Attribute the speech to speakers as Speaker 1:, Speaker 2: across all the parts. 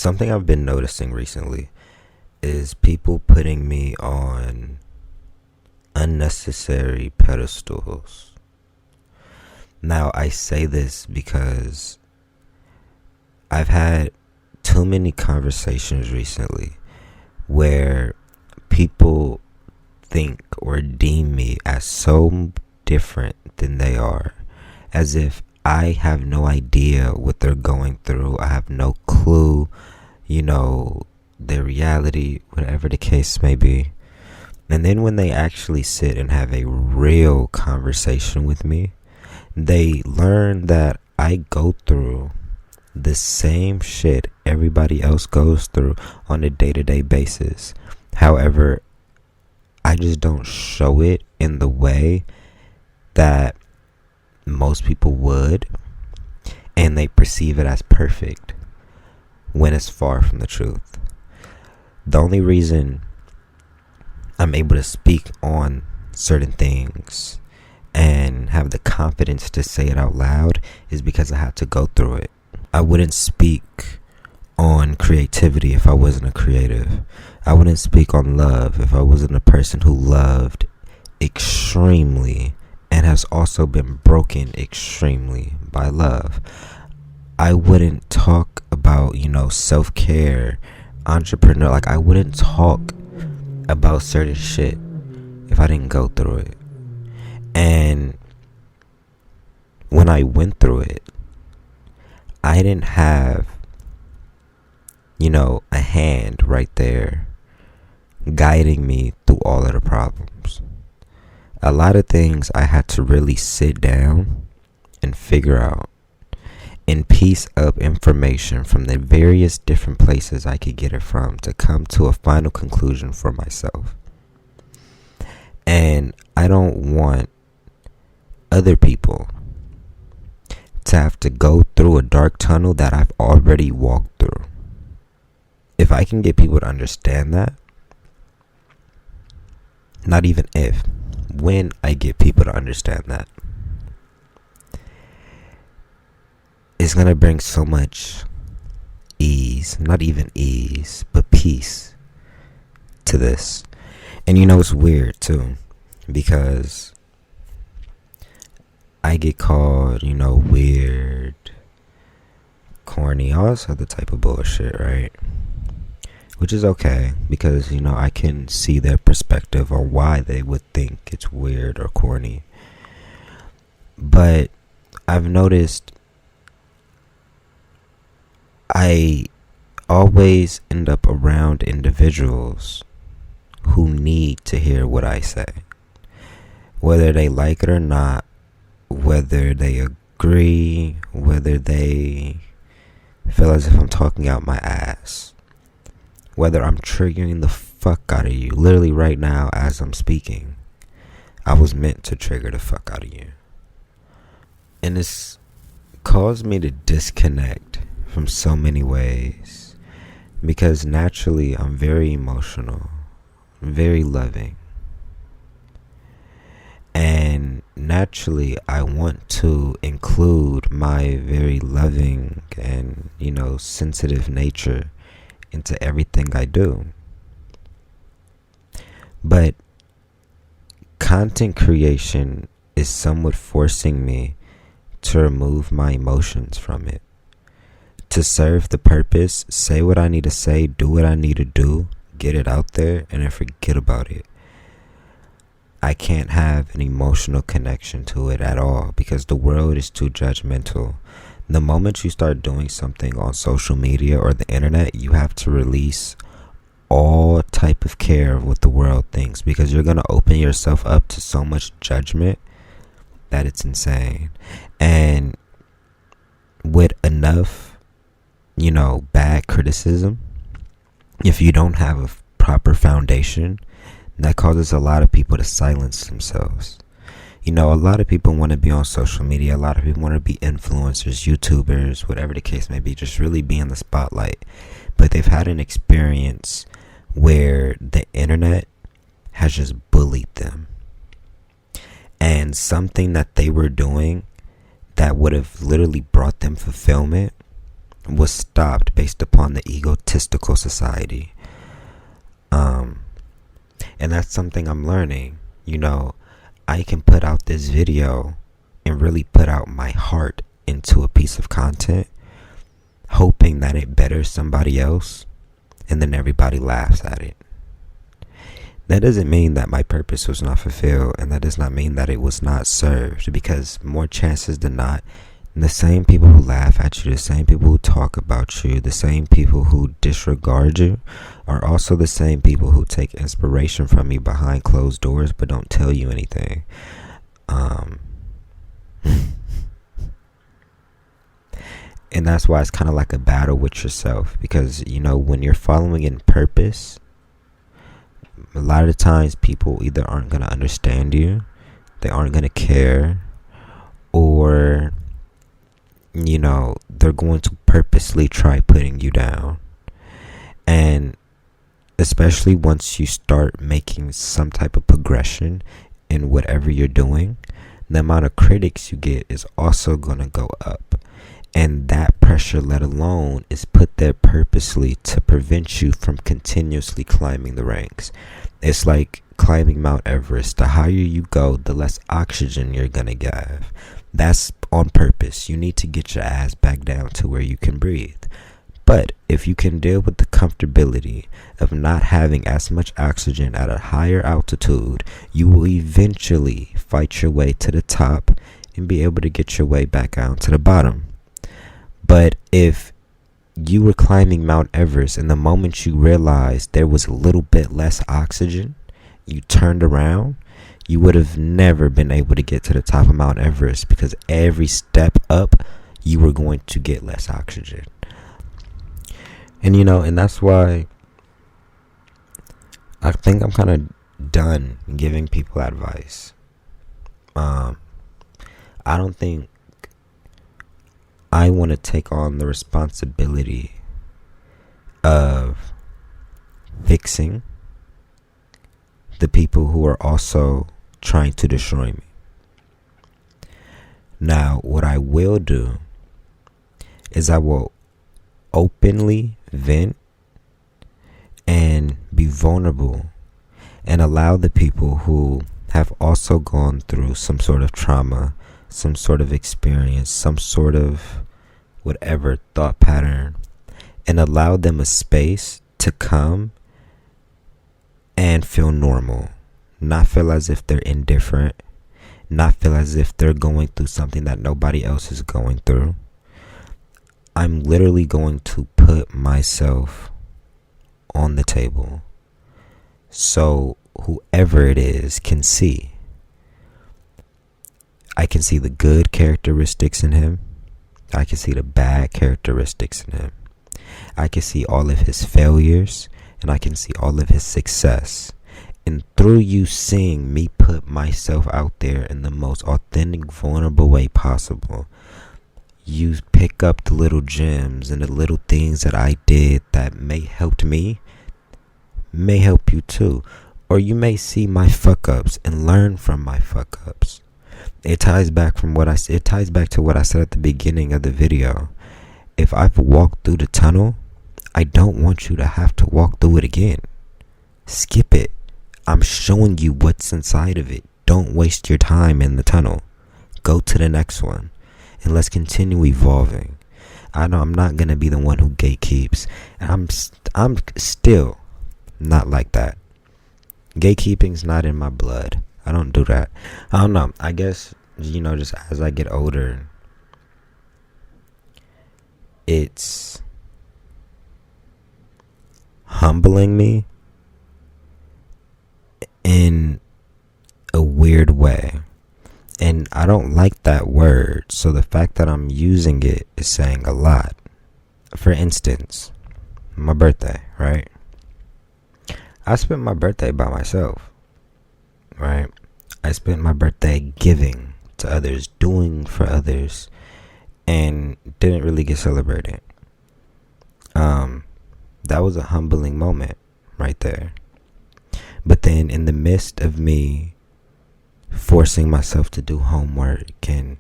Speaker 1: Something I've been noticing recently is people putting me on unnecessary pedestals. Now, I say this because I've had too many conversations recently where people think or deem me as so different than they are, as if I have no idea what they're going through. I have no clue, their reality, whatever the case may be. And then when they actually sit and have a real conversation with me, they learn that I go through the same shit everybody else goes through on a day-to-day basis. However, I just don't show it in the way that most people would, and they perceive it as perfect when it's far from the truth. The only reason I'm able to speak on certain things and have the confidence to say it out loud is because I had to go through it. I wouldn't speak on creativity if I wasn't a creative. I wouldn't speak on love if I wasn't a person who loved extremely and has also been broken extremely by love. I wouldn't talk about, self-care, entrepreneur. I wouldn't talk about certain shit if I didn't go through it. And when I went through it, I didn't have, a hand right there guiding me through all of the problems. A lot of things I had to really sit down and figure out and piece up information from the various different places I could get it from to come to a final conclusion for myself. And I don't want other people to have to go through a dark tunnel that I've already walked through. If I can get people to understand that, not even if, when I get people to understand that, it's going to bring so much ease, not even ease, but peace to this. And it's weird too, because I get called, weird, corny, all this other type of bullshit, right? Which is okay, because, I can see their perspective on why they would think it's weird or corny. But I've noticed I always end up around individuals who need to hear what I say. Whether they like it or not, whether they agree, whether they feel as if I'm talking out my ass, whether I'm triggering the fuck out of you. Literally right now as I'm speaking, I was meant to trigger the fuck out of you. And it's caused me to disconnect from so many ways, because naturally I'm very emotional, very loving, and naturally I want to include my very loving and sensitive nature into everything I do. But content creation is somewhat forcing me to remove my emotions from it, to serve the purpose, say what I need to say, do what I need to do, get it out there, and then forget about it. I can't have an emotional connection to it at all, because the world is too judgmental. The moment you start doing something on social media or the internet, you have to release all type of care of what the world thinks, because you're going to open yourself up to so much judgment that it's insane. And with enough bad criticism, if you don't have a proper foundation, that causes a lot of people to silence themselves. A lot of people want to be on social media. A lot of people want to be influencers, YouTubers, whatever the case may be, just really be in the spotlight. But they've had an experience where the internet has just bullied them. And something that they were doing that would have literally brought them fulfillment was stopped based upon the egotistical society. And that's something I'm learning. I can put out this video and really put out my heart into a piece of content, hoping that it betters somebody else, and then everybody laughs at it. That doesn't mean that my purpose was not fulfilled, and that does not mean that it was not served, because more chances than not, the same people who laugh at you, the same people who talk about you, the same people who disregard you, are also the same people who take inspiration from you behind closed doors but don't tell you anything. And that's why it's kind of like a battle with yourself, because when you're following in purpose, a lot of the times people either aren't going to understand you, they aren't going to care, or they're going to purposely try putting you down. And especially once you start making some type of progression in whatever you're doing, the amount of critics you get is also going to go up. And that pressure, let alone, is put there purposely to prevent you from continuously climbing the ranks. It's like climbing Mount Everest. The higher you go, the less oxygen you're going to have. That's on purpose. You need to get your ass back down to where you can breathe. But if you can deal with the comfortability of not having as much oxygen at a higher altitude, you will eventually fight your way to the top and be able to get your way back out to the bottom. But if you were climbing Mount Everest and the moment you realized there was a little bit less oxygen, you turned around, you would have never been able to get to the top of Mount Everest, because every step up, you were going to get less oxygen. And and that's why I think I'm kind of done giving people advice. I don't think I want to take on the responsibility of fixing the people who are also trying to destroy me. Now, what I will do is I will openly vent and be vulnerable and allow the people who have also gone through some sort of trauma, some sort of experience, some sort of whatever thought pattern, and allow them a space to come and feel normal, not feel as if they're indifferent, not feel as if they're going through something that nobody else is going through. I'm literally going to put myself on the table so whoever it is can see. I can see the good characteristics in him. I can see the bad characteristics in him. I can see all of his failures, and I can see all of his success. And through you seeing me put myself out there in the most authentic, vulnerable way possible, you pick up the little gems and the little things that I did that may help me, may help you too. Or you may see my fuck ups and learn from my fuck ups. It ties back to what I said at the beginning of the video. If I've walked through the tunnel, I don't want you to have to walk through it again. Skip it. I'm showing you what's inside of it. Don't waste your time in the tunnel. Go to the next one. And let's continue evolving. I know I'm not going to be the one who gatekeeps. I'm still not like that. Gatekeeping's not in my blood. I don't do that. I don't know. I guess, just as I get older, it's humbling me in a weird way. And I don't like that word. So the fact that I'm using it is saying a lot. For instance, my birthday, right? I spent my birthday by myself, right? I spent my birthday giving to others, doing for others, and didn't really get celebrated. That was a humbling moment right there. But then in the midst of me forcing myself to do homework and,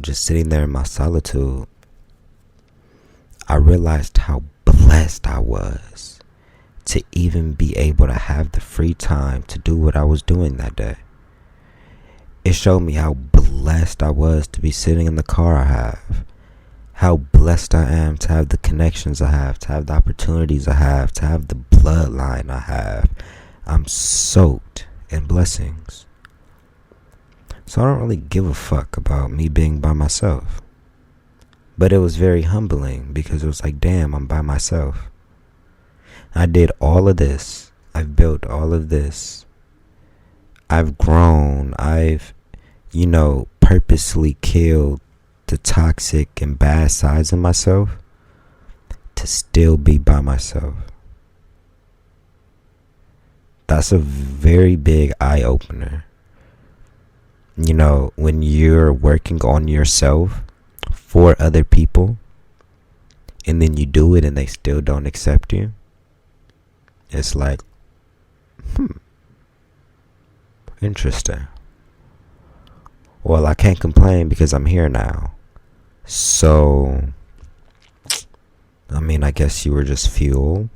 Speaker 1: just sitting there in my solitude, I realized how blessed I was to even be able to have the free time to do what I was doing that day. It showed me how blessed I was to be sitting in the car I have. How blessed I am to have the connections I have, to have the opportunities I have, to have the bloodline I have. I'm soaked in blessings. So I don't really give a fuck about me being by myself. But it was very humbling because it was like, damn, I'm by myself. I did all of this. I've built all of this. I've grown. I've, purposely killed the toxic and bad sides of myself to still be by myself. That's a very big eye-opener. When you're working on yourself for other people and then you do it and they still don't accept you, it's like, interesting. Well, I can't complain because I'm here now. So, I guess you were just fuel.